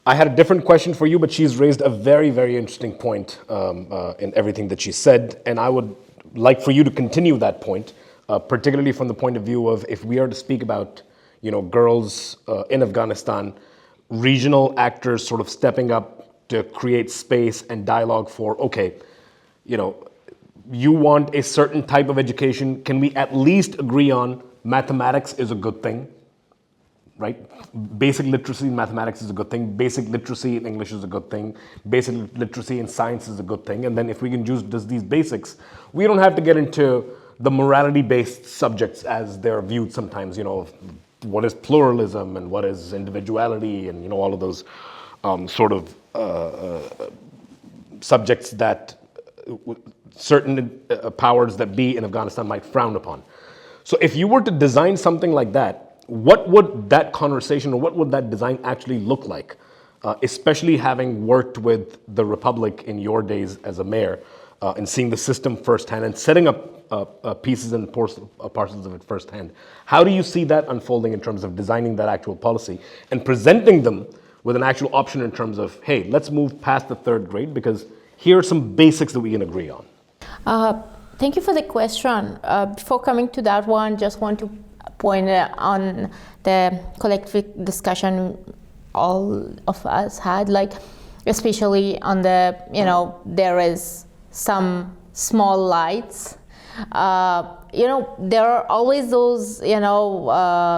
I had a different question for you, but she's raised a very, very interesting point in everything that she said, and I would like for you to continue that point, particularly from the point of view of if we are to speak about girls in Afghanistan, regional actors sort of stepping up to create space and dialogue for, okay, you want a certain type of education, can we at least agree on mathematics is a good thing, right? Basic literacy in mathematics is a good thing, basic literacy in English is a good thing, basic literacy in science is a good thing, and then if we can use just these basics, we don't have to get into the morality-based subjects as they're viewed sometimes, what is pluralism and what is individuality and all of those sort of subjects that certain powers that be in Afghanistan might frown upon. So if you were to design something like that, what would that conversation or what would that design actually look like? Especially having worked with the Republic in your days as a mayor and seeing the system firsthand and setting up pieces and parcels of it firsthand. How do you see that unfolding in terms of designing that actual policy and presenting them with an actual option in terms of, hey, let's move past the third grade because here are some basics that we can agree on? Thank you for the question. Before coming to that one, just want to point on the collective discussion all of us had, especially on the, there is some small lights. There are always those,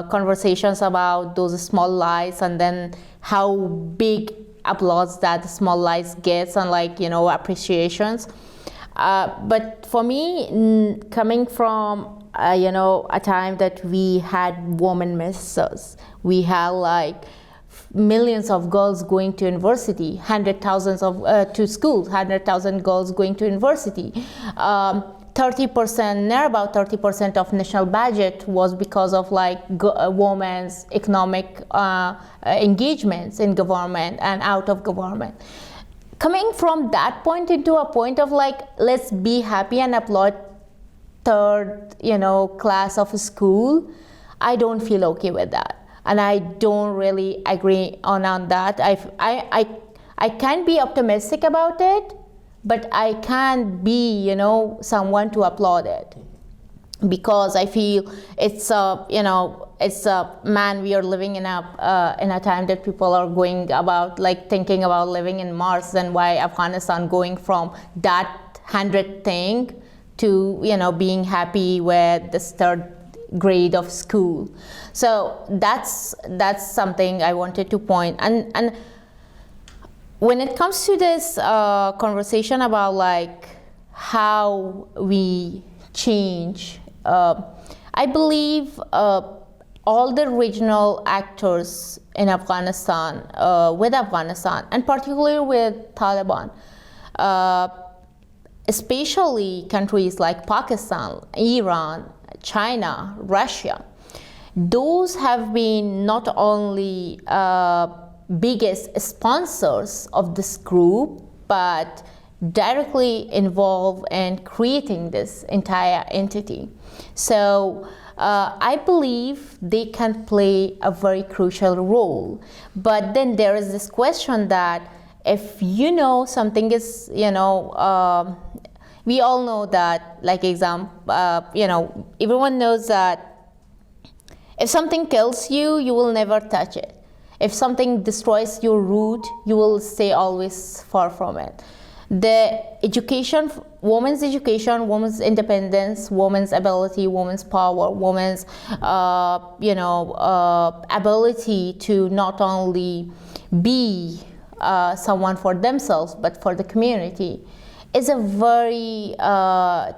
conversations about those small lights and then how big applause that small lights gets and appreciations. But for me, coming from a time that we had women ministers, we had millions of girls going to university, 100,000 to schools, 100,000 girls going to university. 30%, near about 30% of national budget was because of women's economic engagements in government and out of government. Coming from that point into a point of let's be happy and applaud third, class of school, I don't feel okay with that. And I don't really agree on that. I can be optimistic about it, but I can't be, someone to applaud it. Because I feel it's we are living in a time that people are going about thinking about living in Mars, and why Afghanistan going from that 100 thing to being happy with this third grade of school. So that's something I wanted to point. And when it comes to this conversation about how we change, I believe all the regional actors in Afghanistan, with Afghanistan, and particularly with Taliban, especially countries like Pakistan, Iran, China, Russia, those have been not only biggest sponsors of this group, but directly involved in creating this entire entity. So I believe they can play a very crucial role. But then there is this question that if you know something is, we all know that, like everyone knows that if something kills you, you will never touch it. If something destroys your root, you will stay always far from it. The education, women's independence, women's ability, women's power, women's, ability to not only be someone for themselves, but for the community, is a very, the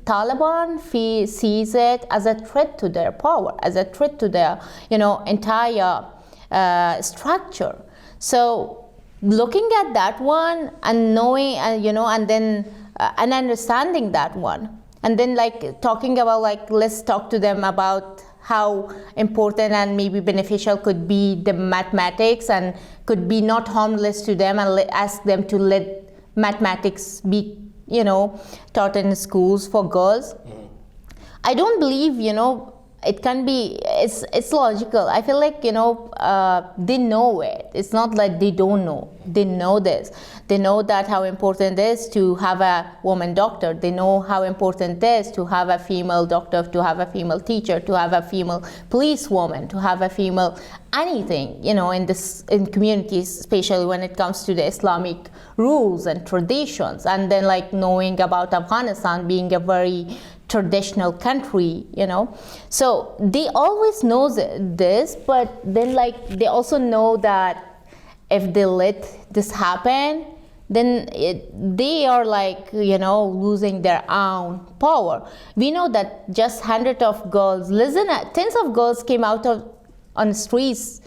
Taliban sees it as a threat to their power, as a threat to their, entire structure. So looking at that one and knowing, and then and understanding that one, and then talking about let's talk to them about how important and maybe beneficial could be the mathematics and could be not harmless to them, and ask them to let mathematics be, taught in schools for girls. I don't believe, it can be, it's logical. I feel like, they know it. It's not like they don't know. They know this. They know that how important it is to have a woman doctor. They know how important it is to have a female doctor, to have a female teacher, to have a female policewoman, to have a female anything, in communities, especially when it comes to the Islamic rules and traditions. And then knowing about Afghanistan being a very traditional country, so they always know this, but then they also know that if they let this happen, then they are losing their own power. We know that just hundreds of girls, tens of girls came out on the streets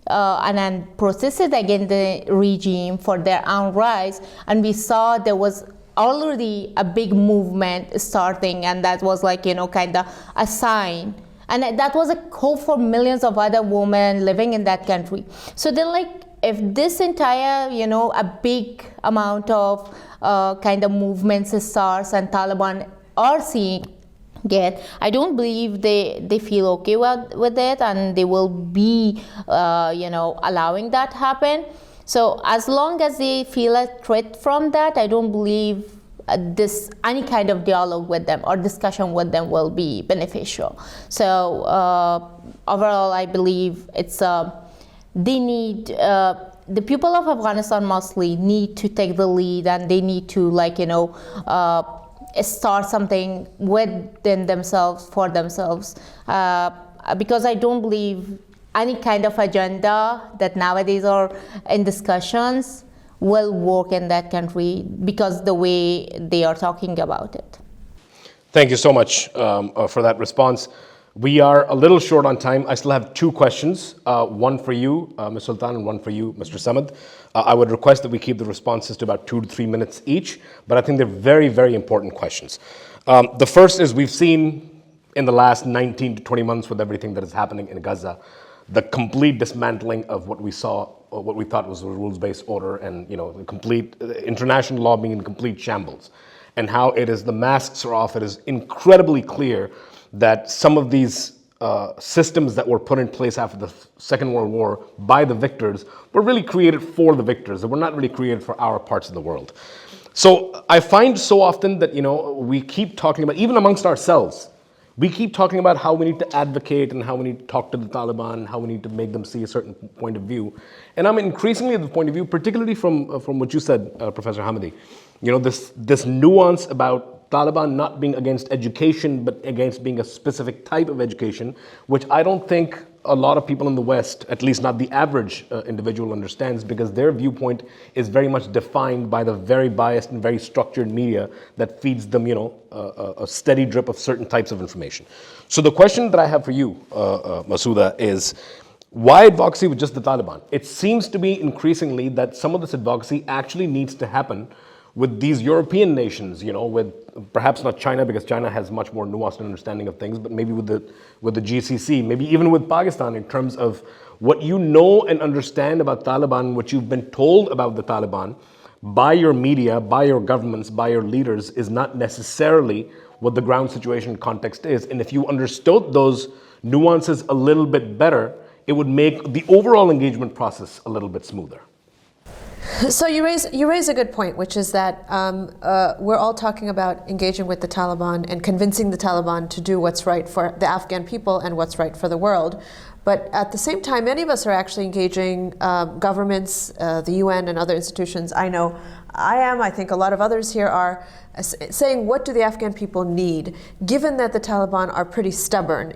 and then protested against the regime for their own rights, and we saw there was already a big movement starting, and that was kind of a sign, and that was a hope for millions of other women living in that country. So then if this entire a big amount of kind of movements starts and Taliban are seeing it, I don't believe they feel okay with it, and they will be allowing that happen. So as long as they feel a threat from that, I don't believe any kind of dialogue with them or discussion with them will be beneficial. So overall, I believe it's they need the people of Afghanistan mostly need to take the lead, and they need to start something within themselves for themselves, because I don't believe any kind of agenda that nowadays are in discussions will work in that country because the way they are talking about it. Thank you so much for that response. We are a little short on time. I still have two questions, one for you, Ms. Sultan, and one for you, Mr. Samad. I would request that we keep the responses to about 2 to 3 minutes each, but I think they're very, very important questions. The first is, we've seen in the last 19 to 20 months with everything that is happening in Gaza, the complete dismantling of what we thought was a rules-based order, and the complete international law being in complete shambles, and how the masks are off. It is incredibly clear that some of these systems that were put in place after the Second World War by the victors were really created for the victors. They were not really created for our parts of the world. So I find so often that we keep talking about, even amongst ourselves, we keep talking about how we need to advocate and how we need to talk to the Taliban, how we need to make them see a certain point of view. And I'm increasingly of the point of view, particularly from what you said, Professor Hamidi, this nuance about Taliban not being against education, but against being a specific type of education, which I don't think a lot of people in the West, at least not the average individual, understands, because their viewpoint is very much defined by the very biased and very structured media that feeds them, a steady drip of certain types of information. So the question that I have for you, Masouda, is why advocacy with just the Taliban? It seems to be increasingly that some of this advocacy actually needs to happen with these European nations, with perhaps not China, because China has much more nuanced understanding of things, but maybe with the GCC, maybe even with Pakistan, in terms of what you know and understand about Taliban, what you've been told about the Taliban by your media, by your governments, by your leaders, is not necessarily what the ground situation context is. And if you understood those nuances a little bit better, it would make the overall engagement process a little bit smoother. So you raise a good point, which is that we're all talking about engaging with the Taliban and convincing the Taliban to do what's right for the Afghan people and what's right for the world. But at the same time, many of us are actually engaging governments, the UN and other institutions. I know I am, I think a lot of others here are, saying, what do the Afghan people need, given that the Taliban are pretty stubborn?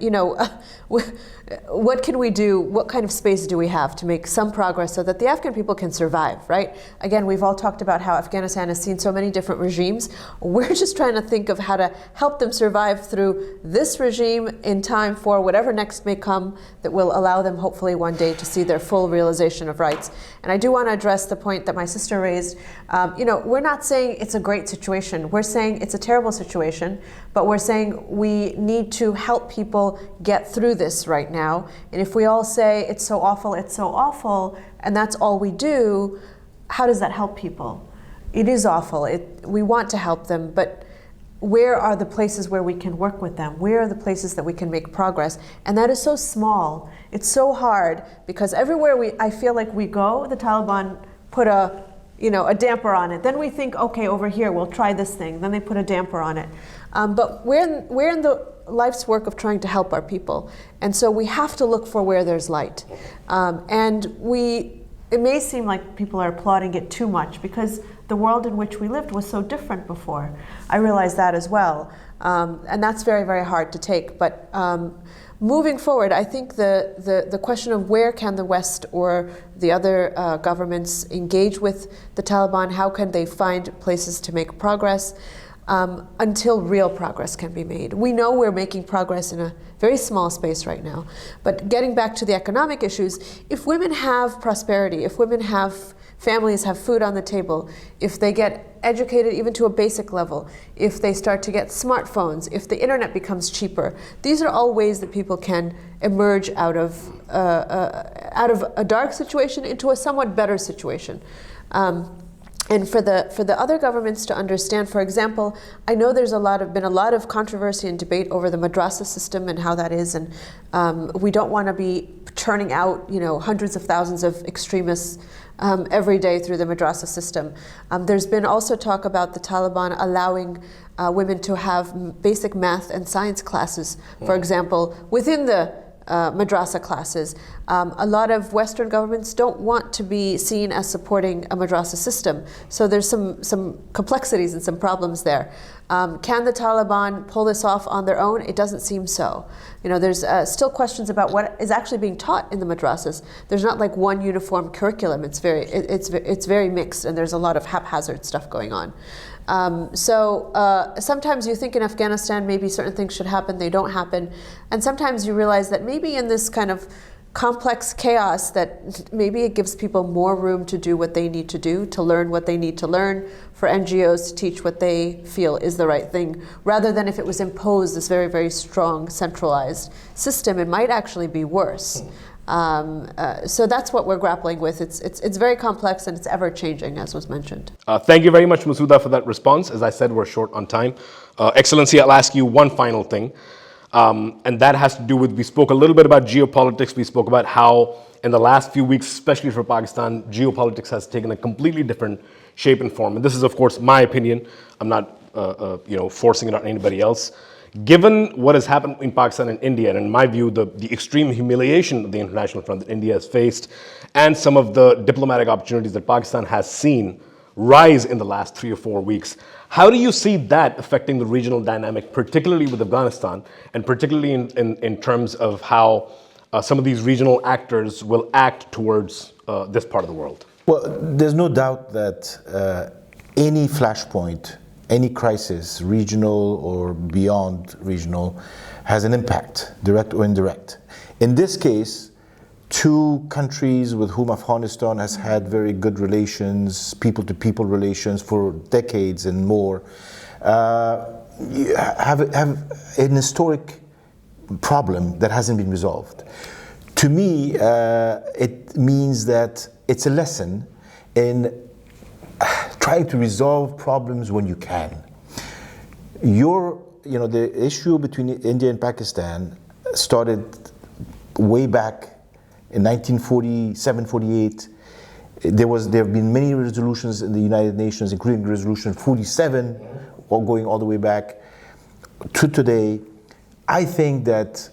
What can we do? What kind of space do we have to make some progress so that the Afghan people can survive, right? Again, we've all talked about how Afghanistan has seen so many different regimes. We're just trying to think of how to help them survive through this regime in time for whatever next may come that will allow them hopefully one day to see their full realization of rights. And I do want to address the point that my sister raised. We're not saying it's a great situation. We're saying it's a terrible situation, but we're saying we need to help people get through this right now. And if we all say it's so awful, and that's all we do, how does that help people? It is awful. We want to help them, but where are the places where we can work with them? Where are the places that we can make progress? And that is so small. It's so hard because everywhere I feel like we go, the Taliban put a damper on it. Then we think, okay, over here, we'll try this thing. Then they put a damper on it. But we're in the life's work of trying to help our people. And so we have to look for where there's light. It may seem like people are applauding it too much because the world in which we lived was so different before. I realize that as well. And that's very, very hard to take. But moving forward, I think the question of where can the West or the other governments engage with the Taliban, how can they find places to make progress until real progress can be made. We know we're making progress in a very small space right now. But getting back to the economic issues, if women have prosperity, if women have families have food on the table, if they get educated even to a basic level, if they start to get smartphones, if the internet becomes cheaper, these are all ways that people can emerge out of a dark situation into a somewhat better situation. And for the other governments to understand, for example, I know there's been a lot of controversy and debate over the madrasa system and how that is, and we don't want to be churning out hundreds of thousands of extremists every day through the madrasa system. There's been also talk about the Taliban allowing women to have basic math and science classes, for example, within the madrasa classes. A lot of Western governments don't want to be seen as supporting a madrasa system. So there's some complexities and some problems there. Can the Taliban pull this off on their own? It doesn't seem so. There's still questions about what is actually being taught in the madrasas. There's not like one uniform curriculum. It's very mixed, and there's a lot of haphazard stuff going on. Sometimes you think in Afghanistan maybe certain things should happen, they don't happen. And sometimes you realize that maybe in this kind of complex chaos that maybe it gives people more room to do what they need to do, to learn what they need to learn, for NGOs to teach what they feel is the right thing, rather than if it was imposed this very, very strong centralized system, it might actually be worse. So that's what we're grappling with. It's very complex and it's ever changing, as was mentioned. Thank you very much, Masouda, for that response. As I said, we're short on time. Excellency, I'll ask you one final thing, and that has to do with, we spoke a little bit about geopolitics. We spoke about how in the last few weeks, especially for Pakistan, geopolitics has taken a completely different shape and form. And this is, of course, my opinion. I'm not forcing it on anybody else. Given what has happened in Pakistan and India, and in my view, the extreme humiliation of the international front that India has faced, and some of the diplomatic opportunities that Pakistan has seen rise in the last 3 or 4 weeks, how do you see that affecting the regional dynamic, particularly with Afghanistan, and particularly in terms of how some of these regional actors will act towards this part of the world? Well, there's no doubt that any flashpoint, any crisis, regional or beyond regional, has an impact, direct or indirect. In this case, two countries with whom Afghanistan has had very good relations, people-to-people relations for decades and more, have an historic problem that hasn't been resolved. To me, it means that it's a lesson in trying to resolve problems when you can. The issue between India and Pakistan started way back in 1947, 48. There have been many resolutions in the United Nations, including Resolution 47, going all the way back to today. I think that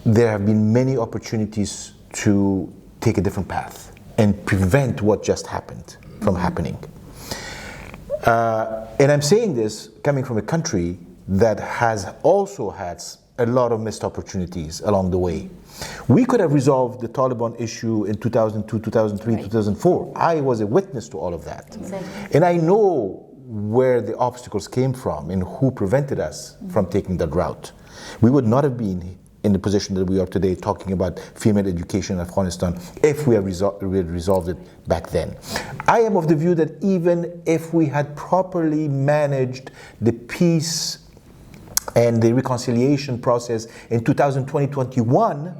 there have been many opportunities to take a different path and prevent what just happened from happening. And I'm saying this coming from a country that has also had a lot of missed opportunities along the way. We could have resolved the Taliban issue in 2002, 2003, 2004. I was a witness to all of that. Exactly. And I know where the obstacles came from and who prevented us from taking that route. We would not have been in the position that we are today talking about female education in Afghanistan if we had resolved it back then. I am of the view that even if we had properly managed the peace and the reconciliation process in 2020-21,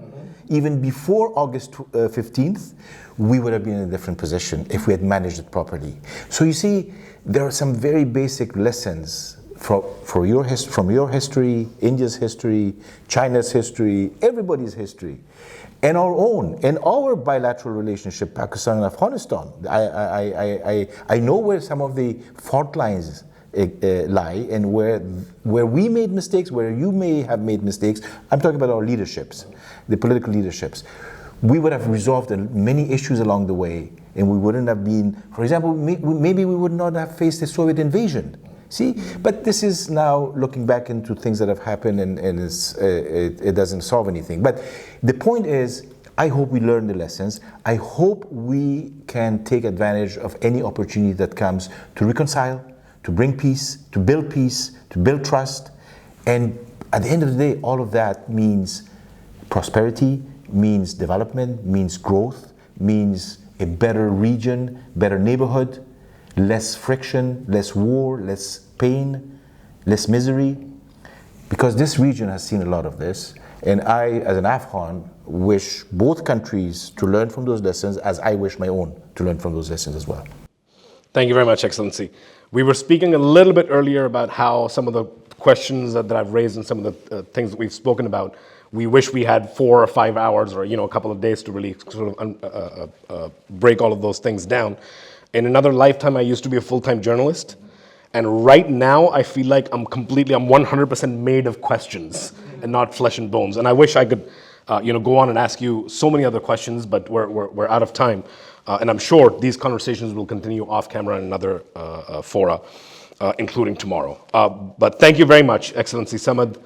even before August 15th, we would have been in a different position if we had managed it properly. So you see, there are some very basic lessons from your history, India's history, China's history, everybody's history, and our own, and our bilateral relationship, Pakistan and Afghanistan. I know where some of the fault lines lie, and where we made mistakes, where you may have made mistakes. I'm talking about our leaderships, the political leaderships. We would have resolved many issues along the way, and we wouldn't have been, for example, maybe we would not have faced the Soviet invasion. See, but this is now looking back into things that have happened, and it doesn't solve anything. But the point is, I hope we learn the lessons. I hope we can take advantage of any opportunity that comes to reconcile, to bring peace, to build trust. And at the end of the day, all of that means prosperity, means development, means growth, means a better region, better neighborhood, less friction, less war, less pain, less misery. Because this region has seen a lot of this. And I, as an Afghan, wish both countries to learn from those lessons, as I wish my own to learn from those lessons as well. Thank you very much, Excellency. We were speaking a little bit earlier about how some of the questions that I've raised and some of the things that we've spoken about, we wish we had 4 or 5 hours or a couple of days to really sort of break all of those things down. In another lifetime, I used to be a full-time journalist. And right now, I feel like I'm 100% made of questions and not flesh and bones. And I wish I could, go on and ask you so many other questions, but we're out of time. And I'm sure these conversations will continue off camera in another fora, including tomorrow. But thank you very much, Excellency Samad,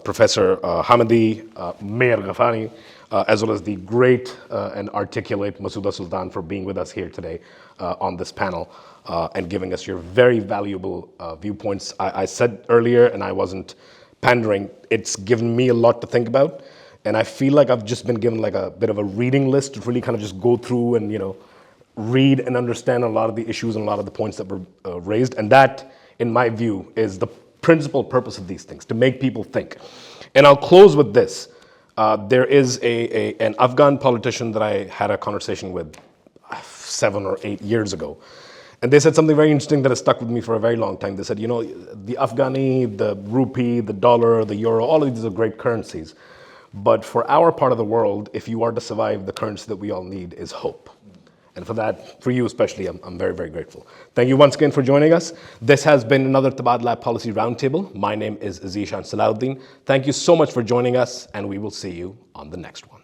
Professor Hamidi, Mayor Ghafani, as well as the great and articulate Masouda Sultan for being with us here today on this panel and giving us your very valuable viewpoints. I said earlier, and I wasn't pandering, it's given me a lot to think about. And I feel like I've just been given like a bit of a reading list to really kind of just go through and, read and understand a lot of the issues and a lot of the points that were raised. And that, in my view, is the principal purpose of these things, to make people think. And I'll close with this. There is an Afghan politician that I had a conversation with 7 or 8 years ago. And they said something very interesting that has stuck with me for a very long time. They said, the Afghani, the rupee, the dollar, the euro, all of these are great currencies. But for our part of the world, if you are to survive, the currency that we all need is hope. And for that, for you especially, I'm very, very grateful. Thank you once again for joining us. This has been another Tabadlab Policy Roundtable. My name is Azishan Salahuddin. Thank you so much for joining us, and we will see you on the next one.